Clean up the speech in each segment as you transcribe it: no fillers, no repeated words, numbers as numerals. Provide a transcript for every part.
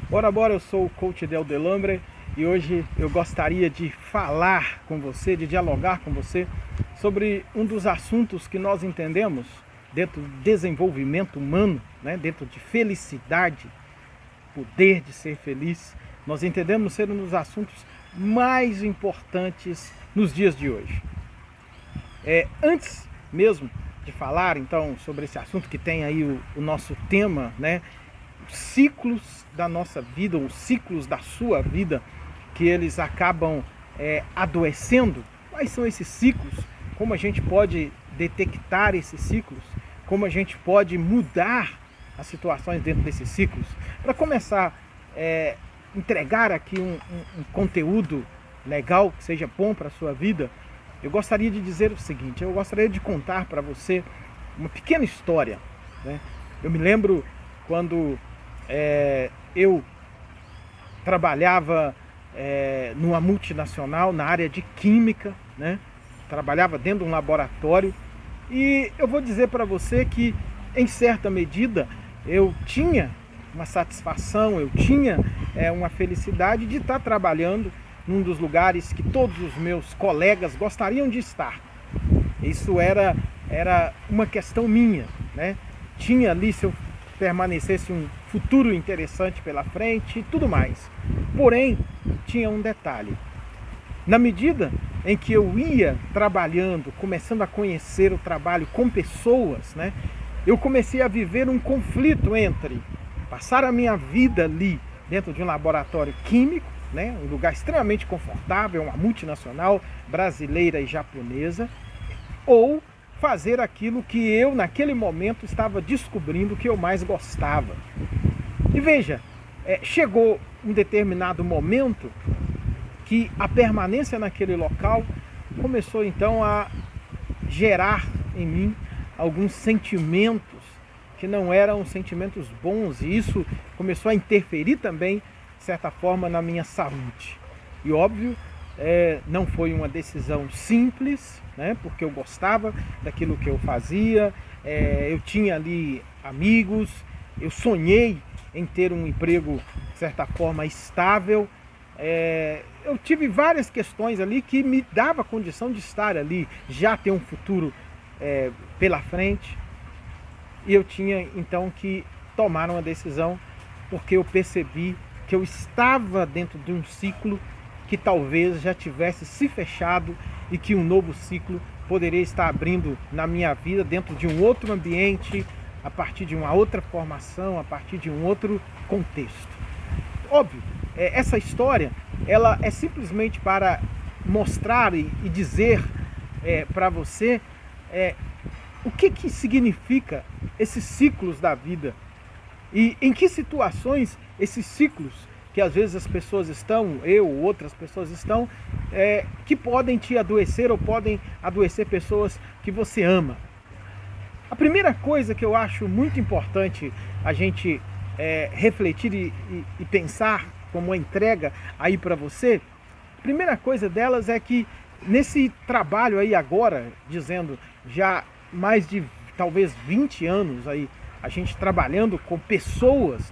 Bora, bora, eu sou o coach Del Delambre e hoje eu gostaria de falar com você, de dialogar com você sobre um dos assuntos que nós entendemos dentro do desenvolvimento humano, dentro de felicidade, poder de ser feliz. Nós entendemos ser um dos assuntos mais importantes nos dias de hoje. Antes mesmo de falar então sobre esse assunto que tem aí o nosso tema, os ciclos da nossa vida, os ciclos da sua vida, que eles acabam adoecendo. Quais são esses ciclos? Como a gente pode detectar esses ciclos? Como a gente pode mudar as situações dentro desses ciclos? Para começar, entregar aqui um conteúdo legal, que seja bom para a sua vida, eu gostaria de dizer o seguinte: eu gostaria de contar para você uma pequena história. Eu me lembro quando eu trabalhava numa multinacional na área de química, trabalhava dentro de um laboratório, e eu vou dizer para você que, em certa medida, eu tinha uma satisfação, eu tinha uma felicidade de estar trabalhando num dos lugares que todos os meus colegas gostariam de estar. Isso era uma questão minha, Tinha ali, se eu permanecesse, um futuro interessante pela frente e tudo mais. Porém, tinha um detalhe. Na medida em que eu ia trabalhando, começando a conhecer o trabalho com pessoas, eu comecei a viver um conflito entre passar a minha vida ali dentro de um laboratório químico, um lugar extremamente confortável, uma multinacional brasileira e japonesa, ou fazer aquilo que eu, naquele momento, estava descobrindo que eu mais gostava. E veja, chegou um determinado momento que a permanência naquele local começou então a gerar em mim alguns sentimentos que não eram sentimentos bons, e isso começou a interferir também, de certa forma, na minha saúde. E óbvio, não foi uma decisão simples, porque eu gostava daquilo que eu fazia, eu tinha ali amigos, eu sonhei em ter um emprego, de certa forma, estável. Eu tive várias questões ali que me dava condição de estar ali, já ter um futuro pela frente. E eu tinha então que tomar uma decisão, porque eu percebi que eu estava dentro de um ciclo que talvez já tivesse se fechado e que um novo ciclo poderia estar abrindo na minha vida, dentro de um outro ambiente, a partir de uma outra formação, a partir de um outro contexto. Óbvio, essa história ela é simplesmente para mostrar e dizer para você o que significa esses ciclos da vida e em que situações esses ciclos que às vezes as pessoas estão, eu ou outras pessoas estão, que podem te adoecer ou podem adoecer pessoas que você ama. A primeira coisa que eu acho muito importante a gente refletir e pensar como uma entrega aí para você, a primeira coisa delas é que nesse trabalho aí agora, dizendo já mais de talvez 20 anos aí, a gente trabalhando com pessoas,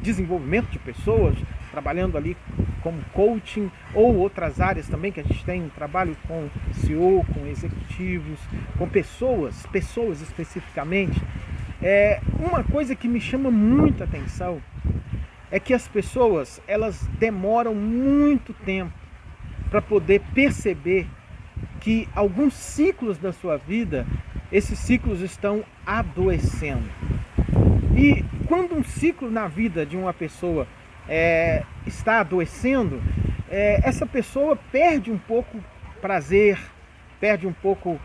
desenvolvimento de pessoas, trabalhando ali como coaching ou outras áreas também que a gente tem um trabalho com CEO, com executivos, com pessoas especificamente. Uma coisa que me chama muita atenção é que as pessoas, elas demoram muito tempo para poder perceber que alguns ciclos da sua vida, esses ciclos estão adoecendo. E quando um ciclo na vida de uma pessoa está adoecendo, essa pessoa perde um pouco o prazer, perde um pouco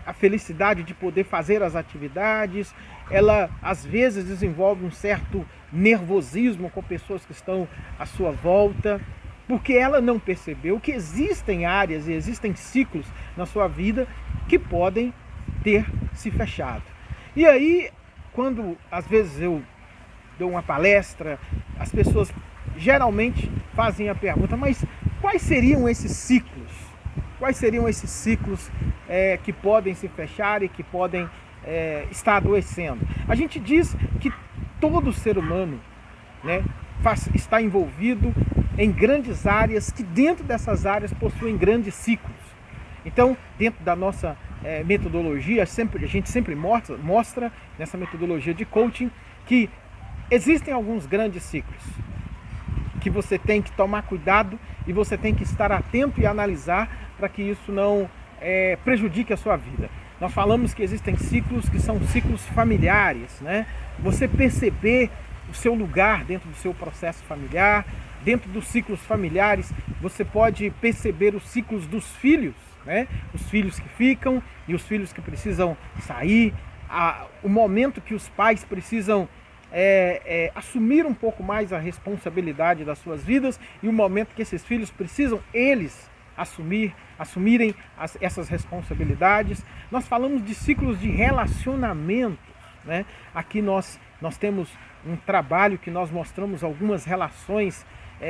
a felicidade de poder fazer as atividades. Ela às vezes desenvolve um certo nervosismo com pessoas que estão à sua volta, porque ela não percebeu que existem áreas e existem ciclos na sua vida que podem ter se fechado. E aí, quando às vezes eu dou uma palestra, as pessoas geralmente fazem a pergunta: mas quais seriam esses ciclos? Quais seriam esses ciclos que podem se fechar e que podem estar adoecendo? A gente diz que todo ser humano né, está envolvido em grandes áreas que dentro dessas áreas possuem grandes ciclos. Então, dentro da nossa metodologia, a gente sempre mostra nessa metodologia de coaching que existem alguns grandes ciclos que você tem que tomar cuidado e você tem que estar atento e analisar para que isso não prejudique a sua vida. Nós falamos que existem ciclos que são ciclos familiares, né? Você perceber o seu lugar dentro do seu processo familiar. Dentro dos ciclos familiares, você pode perceber os ciclos dos filhos, né? Os filhos que ficam e os filhos que precisam sair, o momento que os pais precisam assumir um pouco mais a responsabilidade das suas vidas e o momento que esses filhos precisam eles assumirem essas responsabilidades. Nós falamos de ciclos de relacionamento, né? Aqui nós temos um trabalho que nós mostramos algumas relações,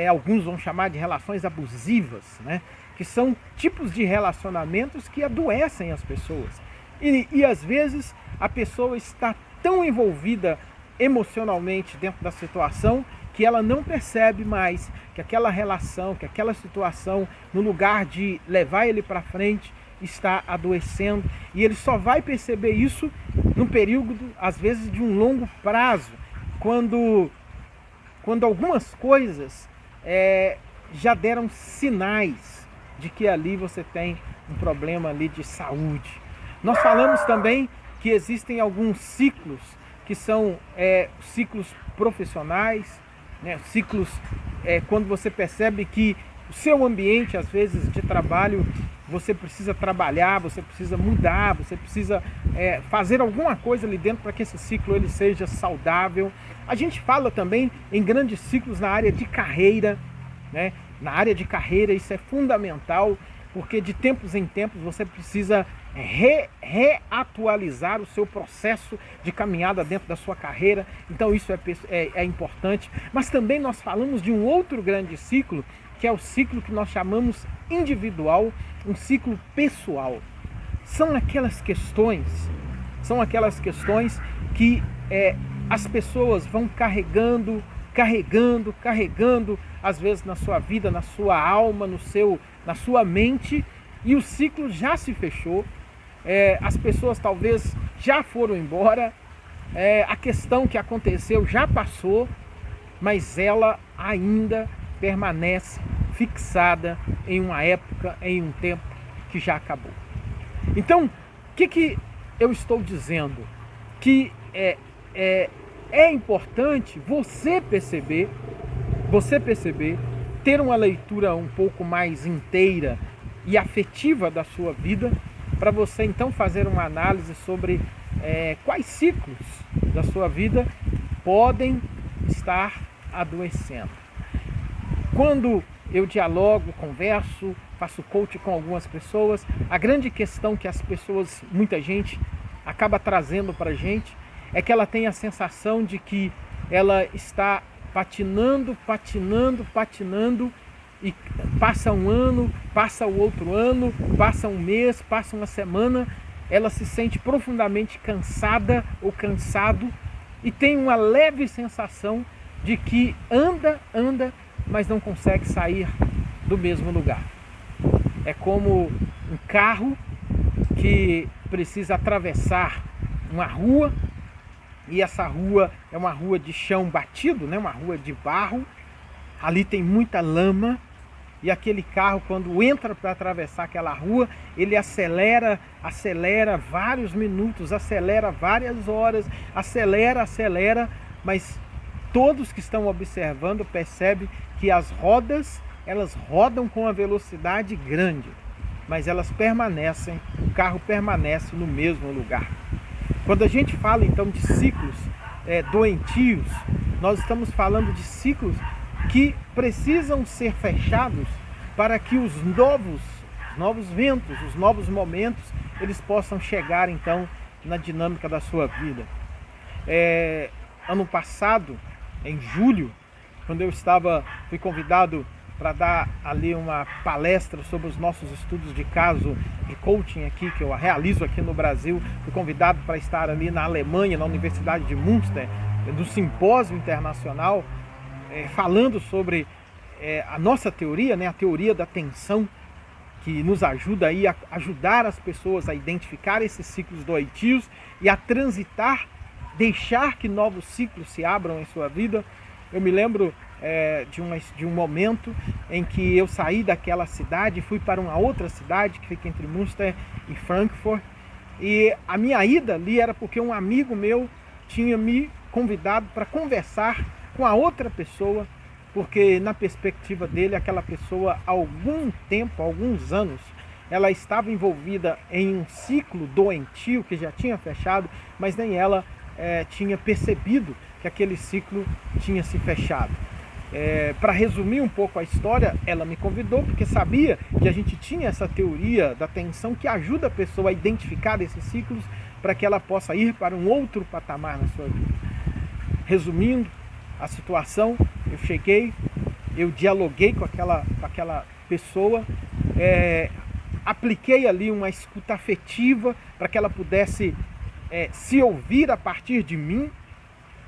alguns vão chamar de relações abusivas, né? Que são tipos de relacionamentos que adoecem as pessoas. E às vezes a pessoa está tão envolvida emocionalmente dentro da situação que ela não percebe mais que aquela relação, que aquela situação, no lugar de levar ele para frente, está adoecendo. E ele só vai perceber isso num período, às vezes, de um longo prazo, quando algumas coisas já deram sinais de que ali você tem um problema ali de saúde. Nós falamos também que existem alguns ciclos que são ciclos profissionais, né? Ciclos quando você percebe que o seu ambiente, às vezes, de trabalho, você precisa trabalhar, você precisa mudar, você precisa fazer alguma coisa ali dentro para que esse ciclo ele seja saudável. A gente fala também em grandes ciclos na área de carreira, né? Na área de carreira isso é fundamental, porque de tempos em tempos você precisa reatualizar o seu processo de caminhada dentro da sua carreira. Então isso é importante. Mas também nós falamos de um outro grande ciclo, que é o ciclo que nós chamamos individual, um ciclo pessoal. São aquelas questões que as pessoas vão carregando, às vezes na sua vida, na sua alma, na sua mente, e o ciclo já se fechou. As pessoas talvez já foram embora, a questão que aconteceu já passou, mas ela ainda permanece fixada em uma época, em um tempo que já acabou. Então, o que eu estou dizendo? Que é importante você perceber, ter uma leitura um pouco mais inteira e afetiva da sua vida, para você então fazer uma análise sobre quais ciclos da sua vida podem estar adoecendo. Quando eu dialogo, converso, faço coaching com algumas pessoas, a grande questão que as pessoas, muita gente, acaba trazendo para a gente é que ela tem a sensação de que ela está patinando, e passa um ano, passa o outro ano, passa um mês, passa uma semana, ela se sente profundamente cansada ou cansado e tem uma leve sensação de que anda, mas não consegue sair do mesmo lugar. É como um carro que precisa atravessar uma rua, e essa rua é uma rua de chão batido, né? Uma rua de barro, ali tem muita lama, e aquele carro, quando entra para atravessar aquela rua, ele acelera vários minutos, acelera várias horas, acelera, mas todos que estão observando percebem que as rodas, elas rodam com uma velocidade grande, mas elas permanecem, o carro permanece no mesmo lugar. Quando a gente fala então de ciclos doentios, nós estamos falando de ciclos que precisam ser fechados para que os novos ventos, os novos momentos, eles possam chegar então na dinâmica da sua vida. Ano passado, em julho, quando eu fui convidado para dar ali uma palestra sobre os nossos estudos de caso de coaching aqui, que eu realizo aqui no Brasil, fui convidado para estar ali na Alemanha, na Universidade de Münster, do simpósio internacional. falando sobre a nossa teoria, né, a teoria da tensão, que nos ajuda aí a ajudar as pessoas a identificar esses ciclos doentios e a transitar, deixar que novos ciclos se abram em sua vida. Eu me lembro de um momento em que eu saí daquela cidade e fui para uma outra cidade que fica entre Münster e Frankfurt, e a minha ida ali era porque um amigo meu tinha me convidado para conversar com a outra pessoa, porque na perspectiva dele, aquela pessoa, há algum tempo, alguns anos, ela estava envolvida em um ciclo doentio que já tinha fechado, mas nem ela tinha percebido que aquele ciclo tinha se fechado. Para resumir um pouco a história, ela me convidou porque sabia que a gente tinha essa teoria da tensão que ajuda a pessoa a identificar esses ciclos para que ela possa ir para um outro patamar na sua vida. Resumindo a situação, eu cheguei, eu dialoguei com aquela pessoa, apliquei ali uma escuta afetiva para que ela pudesse se ouvir a partir de mim,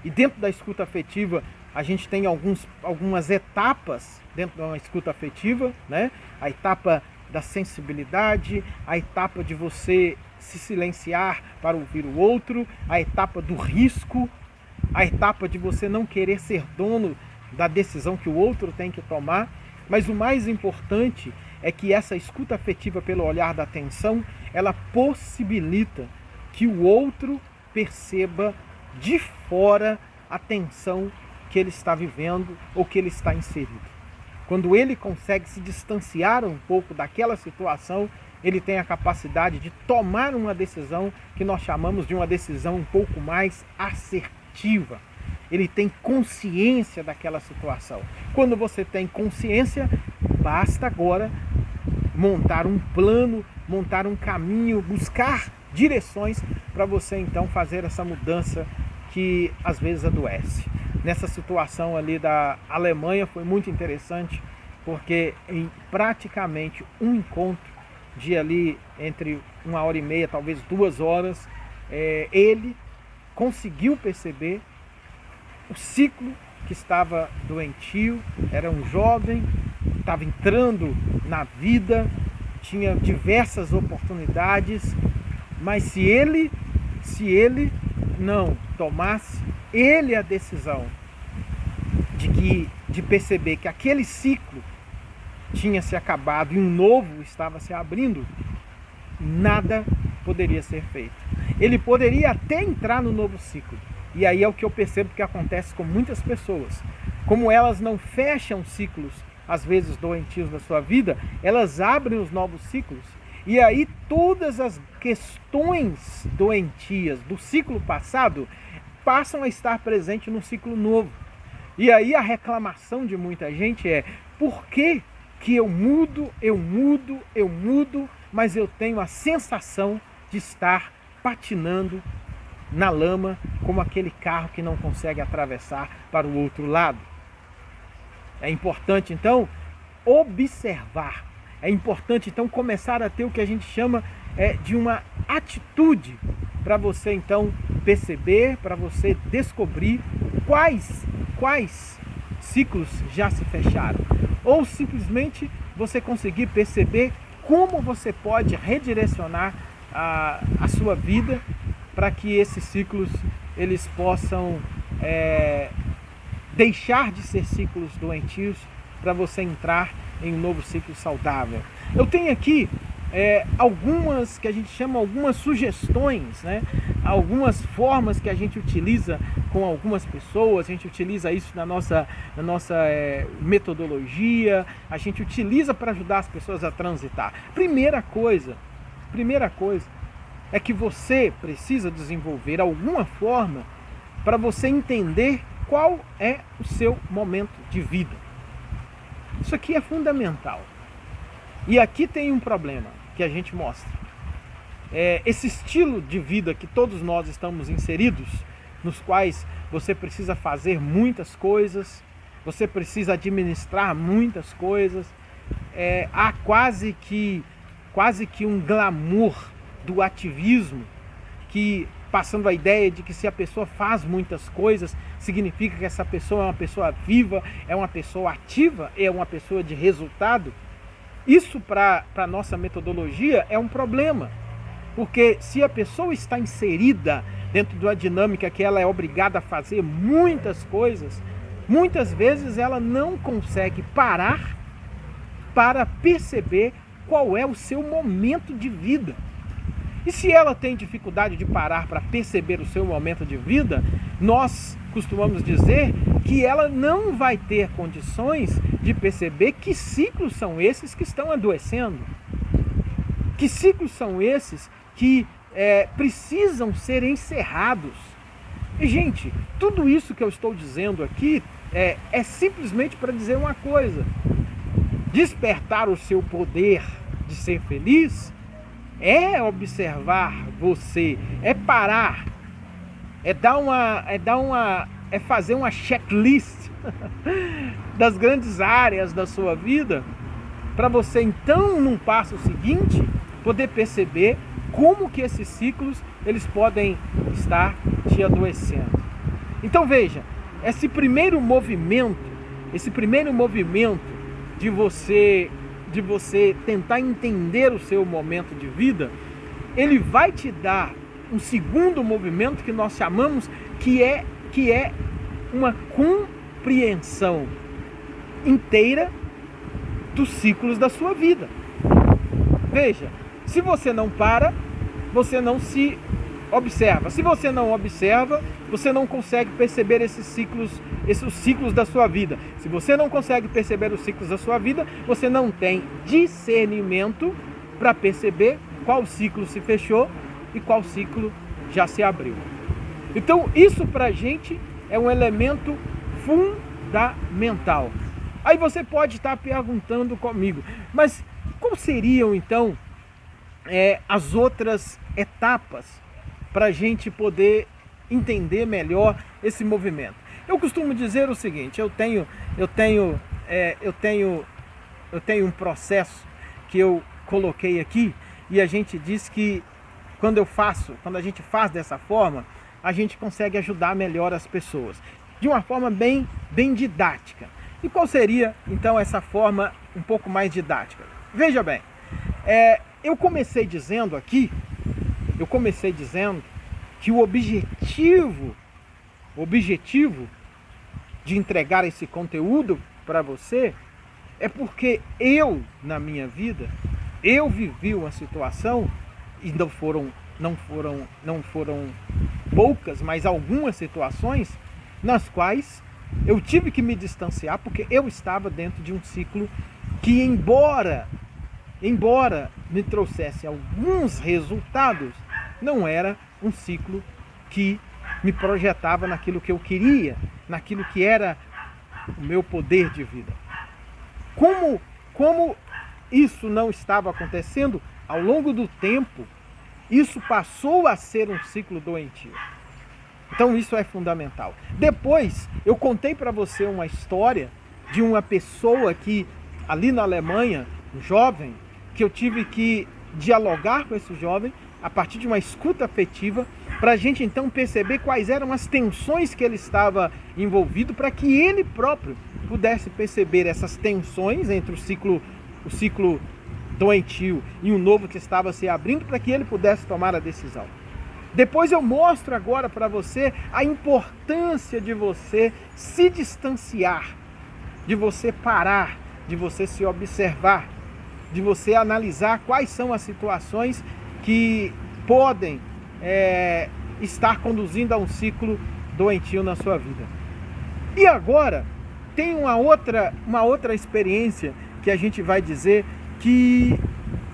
e dentro da escuta afetiva a gente tem algumas etapas dentro de uma escuta afetiva, né? A etapa da sensibilidade, a etapa de você se silenciar para ouvir o outro, a etapa do risco, a etapa de você não querer ser dono da decisão que o outro tem que tomar. Mas o mais importante é que essa escuta afetiva pelo olhar da atenção, ela possibilita que o outro perceba de fora a tensão que ele está vivendo ou que ele está inserido. Quando ele consegue se distanciar um pouco daquela situação, ele tem a capacidade de tomar uma decisão que nós chamamos de uma decisão um pouco mais assertiva. Ele tem consciência daquela situação. Quando você tem consciência, basta agora montar um plano, montar um caminho, buscar direções para você então fazer essa mudança que às vezes adoece. Nessa situação ali da Alemanha foi muito interessante, porque em praticamente um encontro de ali entre 1h30, talvez 2 horas, ele conseguiu perceber o ciclo que estava doentio. Era um jovem, estava entrando na vida, tinha diversas oportunidades, mas se ele não tomasse a decisão de perceber que aquele ciclo tinha se acabado e um novo estava se abrindo, nada poderia ser feito. Ele poderia até entrar no novo ciclo. E aí é o que eu percebo que acontece com muitas pessoas. Como elas não fecham ciclos, às vezes doentios na sua vida, elas abrem os novos ciclos. E aí todas as questões doentias do ciclo passado passam a estar presentes no ciclo novo. E aí a reclamação de muita gente é: por que eu mudo, mas eu tenho a sensação de estar patinando na lama como aquele carro que não consegue atravessar para o outro lado? É importante então observar. É importante então começar a ter o que a gente chama de uma atitude para você então perceber, para você descobrir quais ciclos já se fecharam. Ou simplesmente você conseguir perceber como você pode redirecionar a sua vida para que esses ciclos eles possam deixar de ser ciclos doentios para você entrar em um novo ciclo saudável. Eu tenho aqui algumas que a gente chama algumas sugestões, né? Algumas formas que a gente utiliza com algumas pessoas. A gente utiliza isso na nossa metodologia, a gente utiliza para ajudar as pessoas a transitar. Primeira coisa é que você precisa desenvolver alguma forma para você entender qual é o seu momento de vida. Isso aqui é fundamental. E aqui tem um problema que a gente mostra. Esse estilo de vida que todos nós estamos inseridos, nos quais você precisa fazer muitas coisas, você precisa administrar muitas coisas, há quase que um glamour do ativismo que passando a ideia de que se a pessoa faz muitas coisas, significa que essa pessoa é uma pessoa viva, é uma pessoa ativa, é uma pessoa de resultado. Isso para a nossa metodologia é um problema, porque se a pessoa está inserida dentro de uma dinâmica que ela é obrigada a fazer muitas coisas, muitas vezes ela não consegue parar para perceber qual é o seu momento de vida. E se ela tem dificuldade de parar para perceber o seu momento de vida, nós costumamos dizer que ela não vai ter condições de perceber que ciclos são esses que estão adoecendo. Que ciclos são esses que precisam ser encerrados. E, gente, tudo isso que eu estou dizendo aqui é simplesmente para dizer uma coisa. Despertar o seu poder de ser feliz é observar você, é parar, é fazer uma checklist das grandes áreas da sua vida, para você então, num passo seguinte, poder perceber como que esses ciclos eles podem estar te adoecendo. Então veja, esse primeiro movimento de você tentar entender o seu momento de vida, ele vai te dar um segundo movimento que nós chamamos que é uma compreensão inteira dos ciclos da sua vida. Veja, se você não para, você não se observa. Se você não observa, você não consegue perceber esses ciclos da sua vida. Se você não consegue perceber os ciclos da sua vida, você não tem discernimento para perceber qual ciclo se fechou e qual ciclo já se abriu. Então, isso para a gente é um elemento fundamental. Aí você pode estar perguntando comigo, mas quais seriam então as outras etapas para a gente poder entender melhor esse movimento? Eu costumo dizer o seguinte: eu tenho um processo que eu coloquei aqui, e a gente diz que quando a gente faz dessa forma, a gente consegue ajudar melhor as pessoas, de uma forma bem didática. E qual seria então essa forma um pouco mais didática? Veja bem, eu comecei dizendo que o objetivo de entregar esse conteúdo para você é porque na minha vida, eu vivi uma situação, e não foram poucas, mas algumas situações nas quais eu tive que me distanciar, porque eu estava dentro de um ciclo que, embora me trouxesse alguns resultados, não era um ciclo que me projetava naquilo que eu queria, naquilo que era o meu poder de vida. Como isso não estava acontecendo, ao longo do tempo, isso passou a ser um ciclo doentio. Então isso é fundamental. Depois, eu contei para você uma história de uma pessoa que, ali na Alemanha, um jovem, que eu tive que dialogar com esse jovem a partir de uma escuta afetiva, para a gente então perceber quais eram as tensões que ele estava envolvido, para que ele próprio pudesse perceber essas tensões entre o ciclo doentio e o novo que estava se abrindo, para que ele pudesse tomar a decisão. Depois eu mostro agora para você a importância de você se distanciar, de você parar, de você se observar, de você analisar quais são as situações que podem estar conduzindo a um ciclo doentio na sua vida. E agora tem uma outra experiência que a gente vai dizer que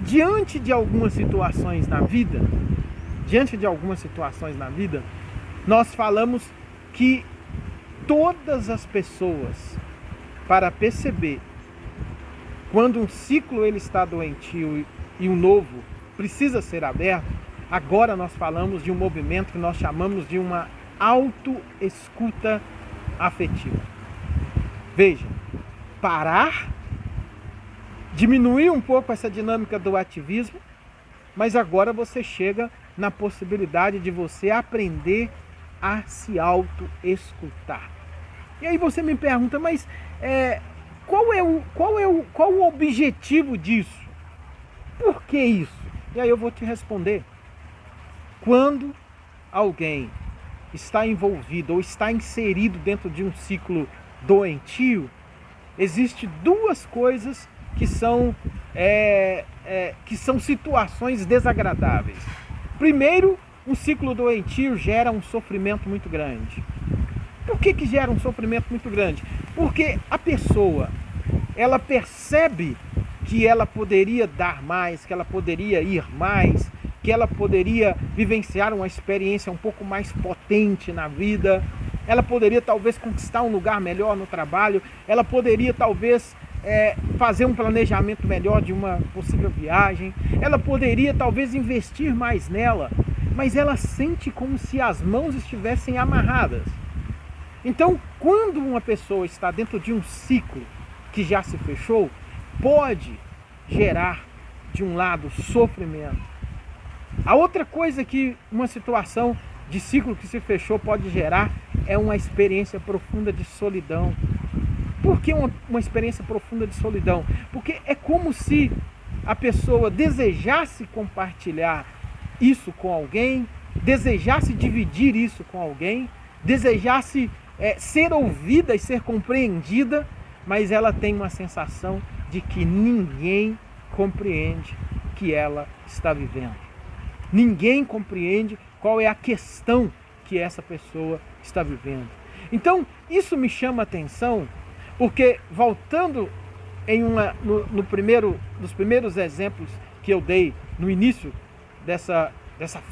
diante de algumas situações na vida, nós falamos que todas as pessoas, para perceber quando um ciclo ele está doentio e um novo precisa ser aberto, agora nós falamos de um movimento que nós chamamos de uma autoescuta afetiva. Veja, parar, diminuir um pouco essa dinâmica do ativismo, mas agora você chega na possibilidade de você aprender a se auto-escutar. E aí você me pergunta, mas qual o objetivo disso? Por que isso? E aí eu vou te responder. Quando alguém está envolvido ou está inserido dentro de um ciclo doentio, existem duas coisas que são situações desagradáveis. Primeiro, um ciclo doentio gera um sofrimento muito grande. Por que gera um sofrimento muito grande? Porque a pessoa, ela percebe que ela poderia dar mais, que ela poderia ir mais, que ela poderia vivenciar uma experiência um pouco mais potente na vida, ela poderia talvez conquistar um lugar melhor no trabalho, ela poderia talvez fazer um planejamento melhor de uma possível viagem, ela poderia talvez investir mais nela, mas ela sente como se as mãos estivessem amarradas. Então, quando uma pessoa está dentro de um ciclo que já se fechou, pode gerar, de um lado, sofrimento. A outra coisa que uma situação de ciclo que se fechou pode gerar é uma experiência profunda de solidão. Por que uma experiência profunda de solidão? Porque é como se a pessoa desejasse compartilhar isso com alguém, desejasse dividir isso com alguém, desejasse ser ouvida e ser compreendida, mas ela tem uma sensação de que ninguém compreende o que ela está vivendo. Ninguém compreende qual é a questão que essa pessoa está vivendo. Então, isso me chama a atenção, porque voltando nos primeiros exemplos que eu dei no início dessa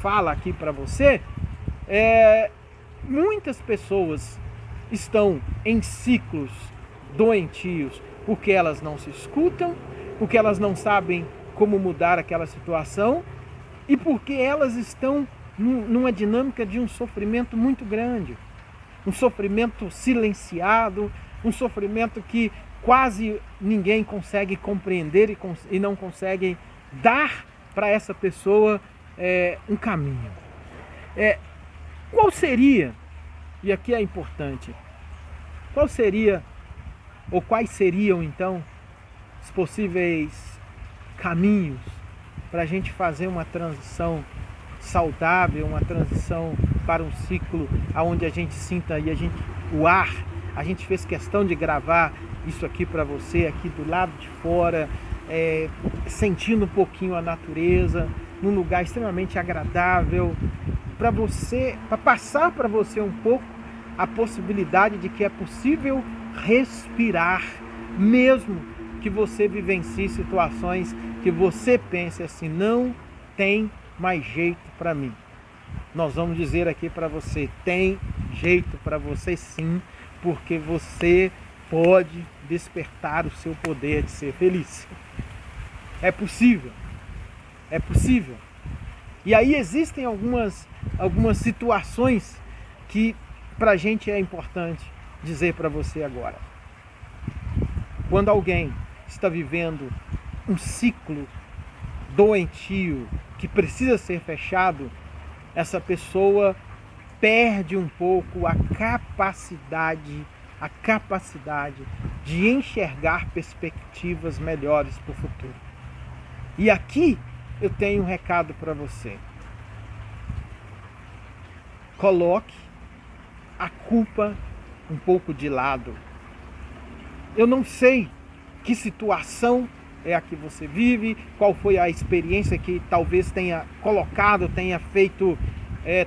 fala aqui para você, muitas pessoas estão em ciclos doentios porque elas não se escutam, porque elas não sabem como mudar aquela situação e porque elas estão numa dinâmica de um sofrimento muito grande, um sofrimento silenciado, um sofrimento que quase ninguém consegue compreender e não consegue dar para essa pessoa um caminho. Qual seria, e aqui é importante, quais seriam então os possíveis caminhos para a gente fazer uma transição saudável, uma transição para um ciclo onde a gente sinta o ar. A gente fez questão de gravar isso aqui para você, aqui do lado de fora, sentindo um pouquinho a natureza, num lugar extremamente agradável, para passar para você um pouco a possibilidade de que é possível respirar, mesmo que você vivencie situações que você pense assim, não tem mais jeito para mim. Nós vamos dizer aqui para você, tem jeito para você sim, porque você pode despertar o seu poder de ser feliz. É possível. É possível. E aí existem algumas situações que para a gente é importante dizer para você agora. Quando alguém está vivendo um ciclo doentio que precisa ser fechado, essa pessoa perde um pouco a capacidade de enxergar perspectivas melhores para o futuro. E aqui eu tenho um recado para você. Coloque a culpa um pouco de lado. Eu não sei que situação é a que você vive, qual foi a experiência que talvez tenha colocado, tenha feito,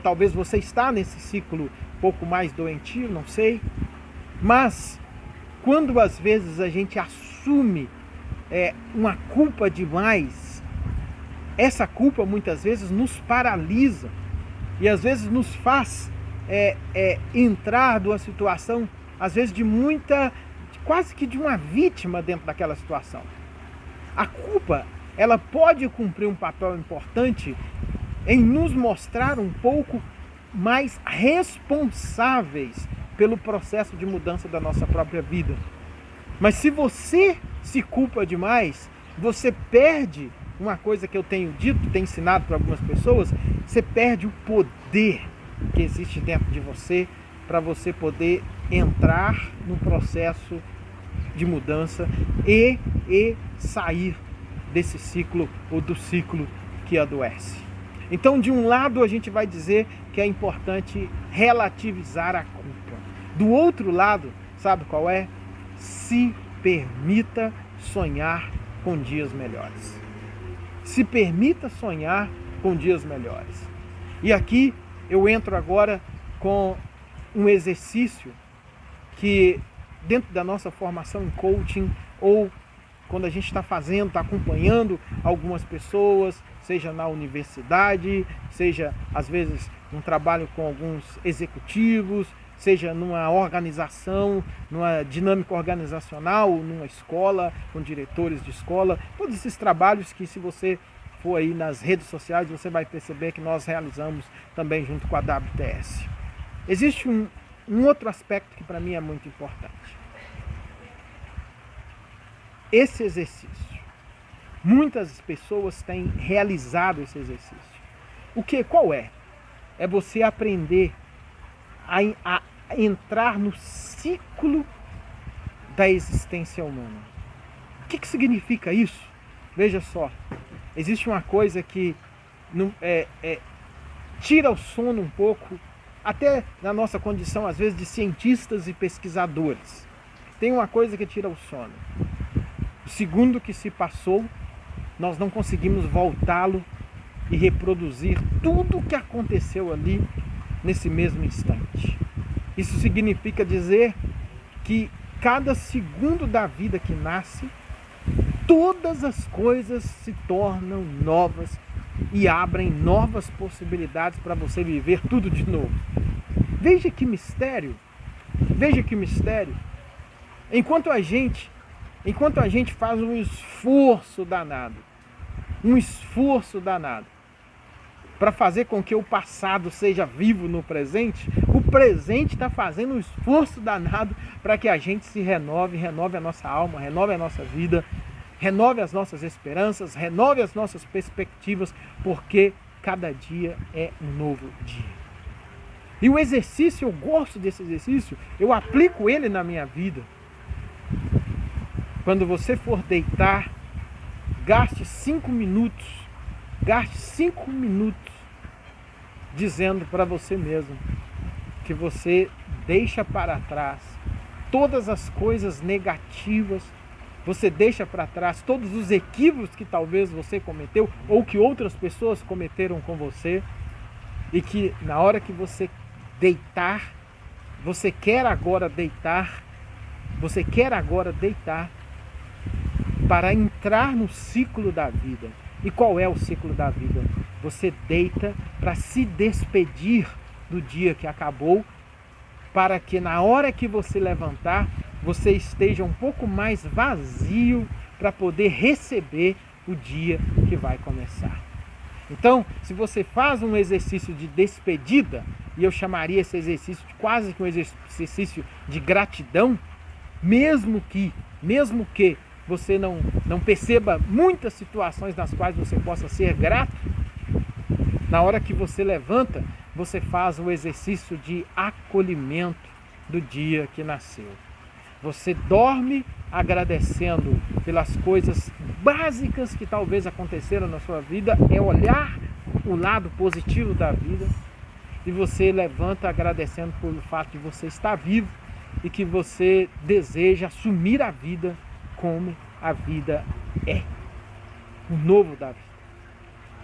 talvez você está nesse ciclo um pouco mais doentio, não sei. Mas, quando às vezes a gente assume uma culpa demais, essa culpa muitas vezes nos paralisa e às vezes nos faz entrar numa situação, às vezes quase que de uma vítima dentro daquela situação. A culpa, ela pode cumprir um papel importante em nos mostrar um pouco mais responsáveis pelo processo de mudança da nossa própria vida. Mas se você se culpa demais, você perde uma coisa que eu tenho dito, tenho ensinado para algumas pessoas, você perde o poder que existe dentro de você para você poder entrar no processo de mudança e sair desse ciclo ou do ciclo que adoece. Então, de um lado, a gente vai dizer que é importante relativizar a culpa. Do outro lado, sabe qual é? Se permita sonhar com dias melhores. Se permita sonhar com dias melhores. E aqui eu entro agora com um exercício que, dentro da nossa formação em coaching, ou quando a gente está fazendo, está acompanhando algumas pessoas, seja na universidade, seja às vezes num trabalho com alguns executivos, seja numa organização, numa dinâmica organizacional, numa escola, com diretores de escola, todos esses trabalhos que, se você for aí nas redes sociais, você vai perceber que nós realizamos também junto com a WTS. Existe um outro aspecto que para mim é muito importante. Esse exercício. Muitas pessoas têm realizado esse exercício. Qual é? É você aprender a entrar no ciclo da existência humana. O que significa isso? Veja só, existe uma coisa que tira o sono um pouco, até na nossa condição, às vezes, de cientistas e pesquisadores. Tem uma coisa que tira o sono. O segundo que se passou, nós não conseguimos voltá-lo e reproduzir tudo o que aconteceu ali nesse mesmo instante. Isso significa dizer que cada segundo da vida que nasce, todas as coisas se tornam novas e abrem novas possibilidades para você viver tudo de novo. Veja que mistério! Veja que mistério! Enquanto a gente faz um esforço danado para fazer com que o passado seja vivo no presente, o presente está fazendo um esforço danado para que a gente se renove a nossa alma, renove a nossa vida, renove as nossas esperanças, renove as nossas perspectivas, porque cada dia é um novo dia. E o exercício, eu gosto desse exercício, eu aplico ele na minha vida. Quando você for deitar, gaste 5 minutos dizendo para você mesmo que você deixa para trás todas as coisas negativas, você deixa para trás todos os equívocos que talvez você cometeu ou que outras pessoas cometeram com você, e que na hora que você deitar, você quer agora deitar para entrar no ciclo da vida. E qual é o ciclo da vida? Você deita para se despedir do dia que acabou, para que na hora que você levantar, você esteja um pouco mais vazio para poder receber o dia que vai começar. Então, se você faz um exercício de despedida, e eu chamaria esse exercício de quase que um exercício de gratidão, mesmo que você não perceba muitas situações nas quais você possa ser grato, na hora que você levanta, você faz o exercício de acolhimento do dia que nasceu. Você dorme agradecendo pelas coisas básicas que talvez aconteceram na sua vida, é olhar o lado positivo da vida, e você levanta agradecendo pelo fato de você estar vivo e que você deseja assumir a vida como a vida é, o novo da vida.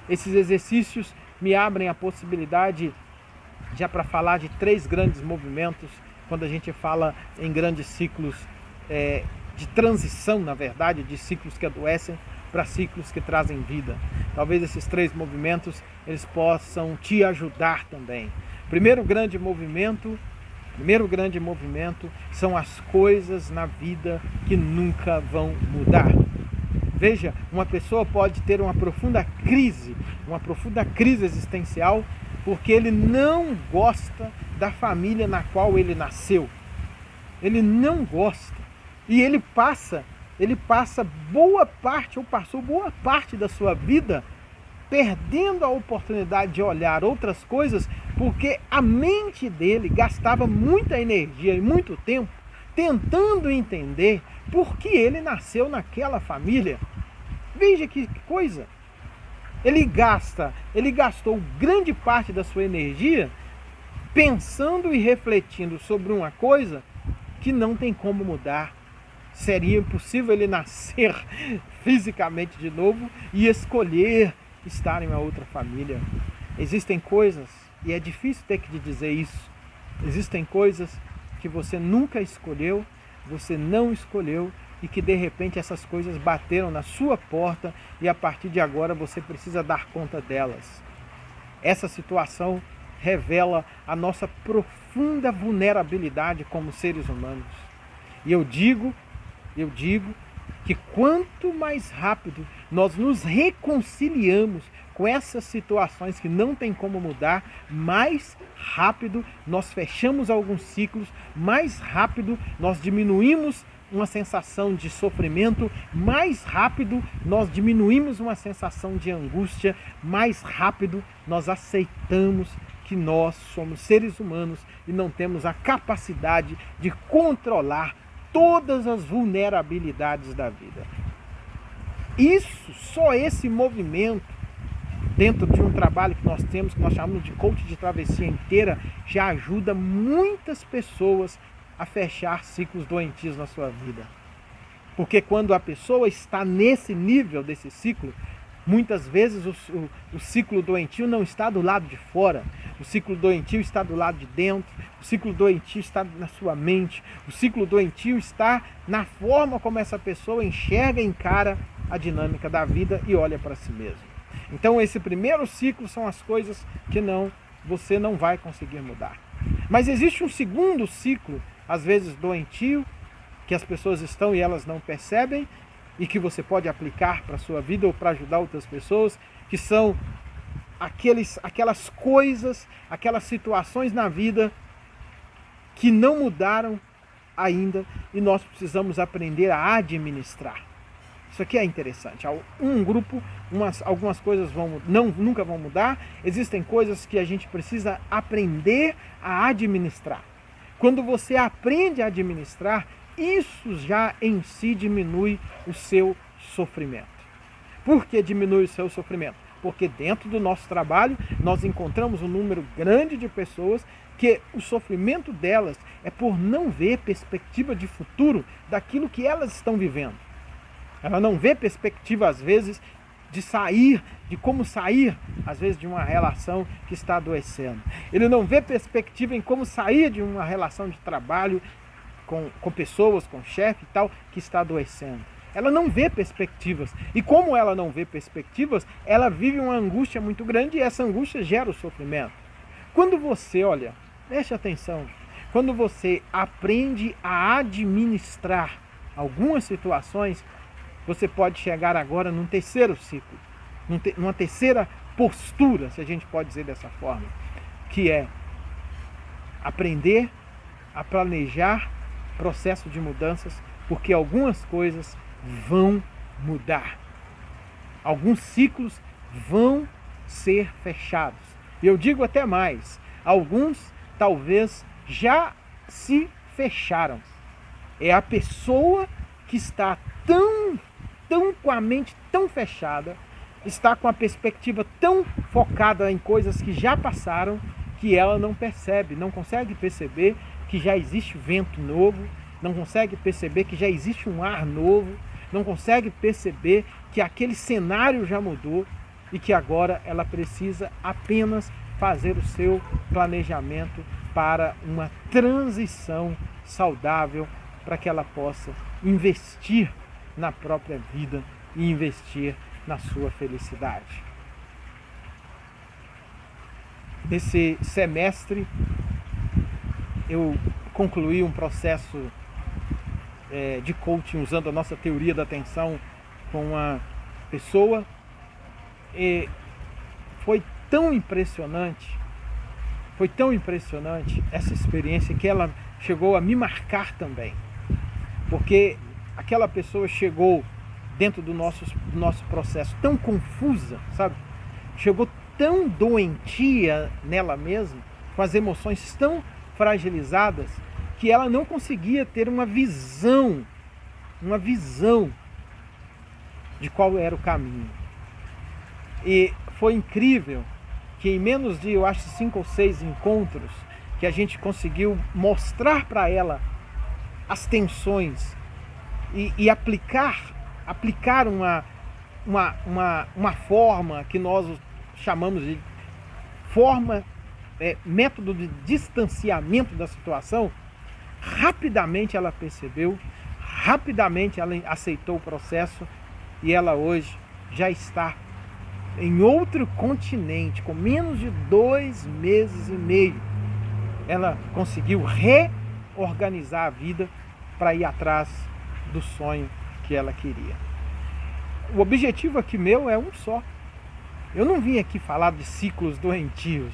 Esses exercícios me abrem a possibilidade já para falar de 3 grandes movimentos, quando a gente fala em grandes ciclos de transição, na verdade, de ciclos que adoecem para ciclos que trazem vida. Talvez esses 3 movimentos eles possam te ajudar também. Primeiro grande movimento são as coisas na vida que nunca vão mudar. Veja, uma pessoa pode ter uma profunda crise existencial, porque ele não gosta da família na qual ele nasceu. Ele não gosta. E ele passa ele passa boa parte, ou passou boa parte da sua vida perdendo a oportunidade de olhar outras coisas, porque a mente dele gastava muita energia e muito tempo tentando entender por que ele nasceu naquela família. Veja que coisa! Ele gastou grande parte da sua energia pensando e refletindo sobre uma coisa que não tem como mudar. Seria impossível ele nascer fisicamente de novo e escolher estar em uma outra família. Existem coisas, e é difícil ter que te dizer isso, existem coisas que você nunca escolheu, você não escolheu, e que de repente essas coisas bateram na sua porta e a partir de agora você precisa dar conta delas. Essa situação revela a nossa profunda vulnerabilidade como seres humanos. E eu digo que quanto mais rápido nós nos reconciliamos com essas situações que não tem como mudar, mais rápido nós fechamos alguns ciclos, mais rápido nós diminuímos uma sensação de sofrimento, mais rápido nós diminuímos uma sensação de angústia, mais rápido nós aceitamos que nós somos seres humanos e não temos a capacidade de controlar todas as vulnerabilidades da vida. Isso, só esse movimento, dentro de um trabalho que nós temos, que nós chamamos de coach de travessia inteira, já ajuda muitas pessoas a fechar ciclos doentios na sua vida. Porque quando a pessoa está nesse nível desse ciclo, muitas vezes o ciclo doentio não está do lado de fora, o ciclo doentio está do lado de dentro, o ciclo doentio está na sua mente, o ciclo doentio está na forma como essa pessoa enxerga e encara a dinâmica da vida e olha para si mesmo. Então esse primeiro ciclo são as coisas que você não vai conseguir mudar. Mas existe um segundo ciclo, às vezes doentio, que as pessoas estão e elas não percebem, e que você pode aplicar para a sua vida ou para ajudar outras pessoas, que são aquelas coisas, aquelas situações na vida que não mudaram ainda e nós precisamos aprender a administrar. Isso aqui é interessante. Um grupo, algumas coisas nunca vão mudar, existem coisas que a gente precisa aprender a administrar. Quando você aprende a administrar, isso já em si diminui o seu sofrimento. Por que diminui o seu sofrimento? Porque dentro do nosso trabalho nós encontramos um número grande de pessoas que o sofrimento delas é por não ver perspectiva de futuro daquilo que elas estão vivendo. Ela não vê perspectiva, às vezes, de como sair, às vezes, de uma relação que está adoecendo. Ele não vê perspectiva em como sair de uma relação de trabalho com pessoas, com chefe e tal, que está adoecendo. Ela não vê perspectivas. E como ela não vê perspectivas, ela vive uma angústia muito grande e essa angústia gera o sofrimento. Quando você, olha, preste atenção, quando você aprende a administrar algumas situações, você pode chegar agora num terceiro ciclo, numa terceira postura, se a gente pode dizer dessa forma, que é aprender a planejar processo de mudanças, porque algumas coisas vão mudar. Alguns ciclos vão ser fechados. E eu digo até mais, alguns talvez já se fecharam. É a pessoa que está tão com a mente tão fechada, está com a perspectiva tão focada em coisas que já passaram, que ela não percebe, não consegue perceber que já existe vento novo, não consegue perceber que já existe um ar novo, não consegue perceber que aquele cenário já mudou e que agora ela precisa apenas fazer o seu planejamento para uma transição saudável, para que ela possa investir na própria vida e investir na sua felicidade. Nesse semestre, eu concluí um processo de coaching usando a nossa teoria da atenção com uma pessoa e foi tão impressionante essa experiência que ela chegou a me marcar também, porque aquela pessoa chegou dentro do nosso processo tão confusa, sabe? Chegou tão doentia nela mesma, com as emoções tão fragilizadas, que ela não conseguia ter uma visão de qual era o caminho. E foi incrível que em menos de, eu acho, 5 ou 6 encontros, que a gente conseguiu mostrar para ela as tensões e aplicar uma forma que nós chamamos de método de distanciamento da situação. Rapidamente ela percebeu, rapidamente ela aceitou o processo e ela hoje já está em outro continente, com menos de 2 meses e meio. Ela conseguiu reorganizar a vida para ir atrás do sonho que ela queria. O objetivo aqui meu é um só. Eu não vim aqui falar de ciclos doentios.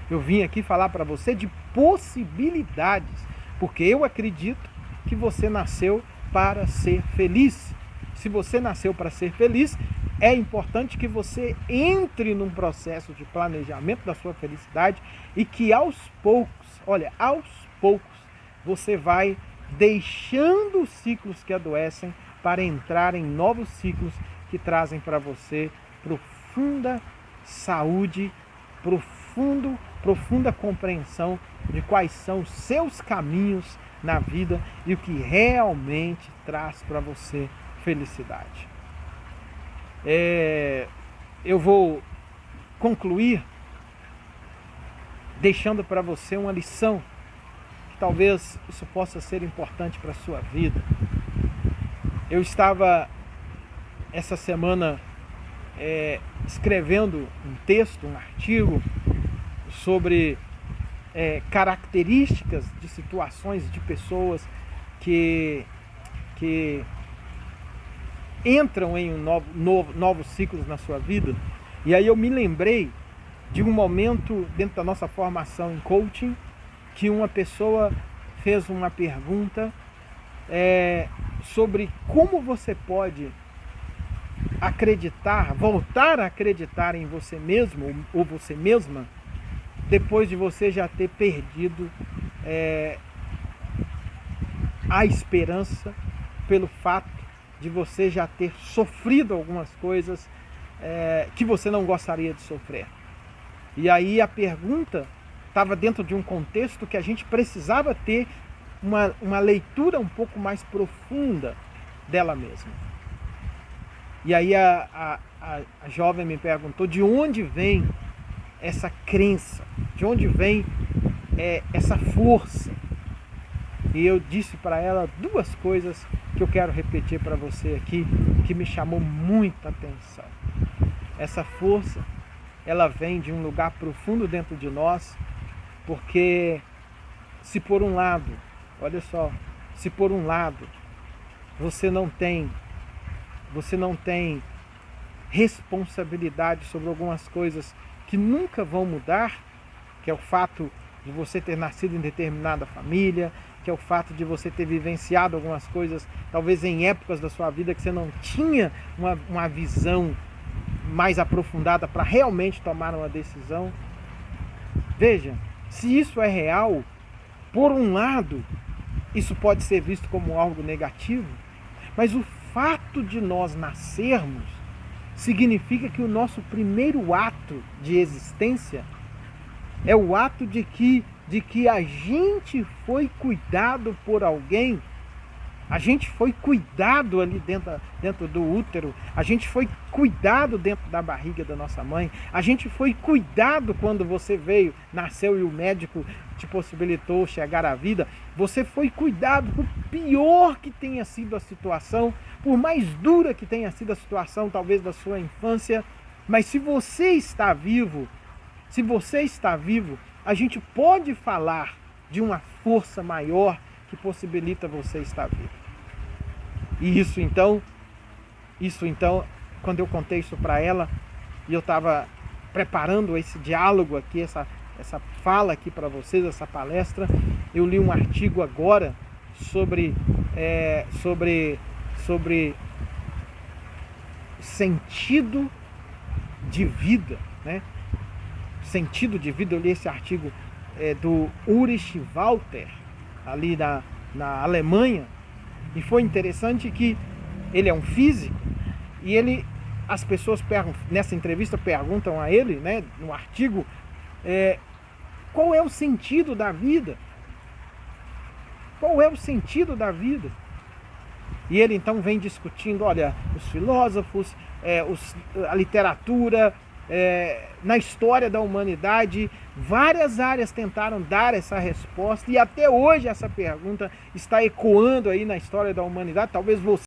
Eu vim aqui falar para você de possibilidades, porque eu acredito que você nasceu para ser feliz. Se você nasceu para ser feliz, é importante que você entre num processo de planejamento da sua felicidade e que aos poucos, você vai deixando os ciclos que adoecem para entrar em novos ciclos que trazem para você profunda saúde, profunda compreensão de quais são os seus caminhos na vida e o que realmente traz para você felicidade. Eu vou concluir deixando para você uma lição que talvez isso possa ser importante para a sua vida. Eu estava essa semana escrevendo um texto, um artigo sobre características de situações de pessoas que entram em novos ciclos na sua vida. E aí eu me lembrei de um momento dentro da nossa formação em coaching, que uma pessoa fez uma pergunta sobre como você pode voltar a acreditar em você mesmo ou você mesma, depois de você já ter perdido a esperança pelo fato de você já ter sofrido algumas coisas que você não gostaria de sofrer. E aí a pergunta estava dentro de um contexto que a gente precisava ter uma leitura um pouco mais profunda dela mesma. E aí a jovem me perguntou de onde vem essa crença, de onde vem essa força. E eu disse para ela 2 coisas que eu quero repetir para você aqui, que me chamou muita atenção. Essa força, ela vem de um lugar profundo dentro de nós, porque se por um lado, olha só, se por um lado você não tem responsabilidade sobre algumas coisas que nunca vão mudar, que é o fato de você ter nascido em determinada família, que é o fato de você ter vivenciado algumas coisas, talvez em épocas da sua vida que você não tinha uma visão mais aprofundada para realmente tomar uma decisão. Veja, se isso é real, por um lado, isso pode ser visto como algo negativo, mas o fato de nós nascermos significa que o nosso primeiro ato de existência é o ato de que a gente foi cuidado por alguém, a gente foi cuidado ali dentro do útero, a gente foi cuidado dentro da barriga da nossa mãe, a gente foi cuidado quando você veio, nasceu e o médico te possibilitou chegar à vida, você foi cuidado, por pior que tenha sido a situação, por mais dura que tenha sido a situação talvez da sua infância, mas se você está vivo, a gente pode falar de uma força maior que possibilita você estar vivo. E isso então, quando eu contei isso para ela, e eu estava preparando esse diálogo aqui, essa fala aqui para vocês, essa palestra, eu li um artigo agora sobre sobre sentido de vida, né? Sentido de vida. Eu li esse artigo do Ulrich Walter, ali na Alemanha, e foi interessante que ele é um físico, e as pessoas nessa entrevista perguntam a ele, né, no artigo, qual é o sentido da vida? Qual é o sentido da vida? E ele então vem discutindo, olha, os filósofos, a literatura, na história da humanidade, várias áreas tentaram dar essa resposta, e até hoje essa pergunta está ecoando aí na história da humanidade. Talvez você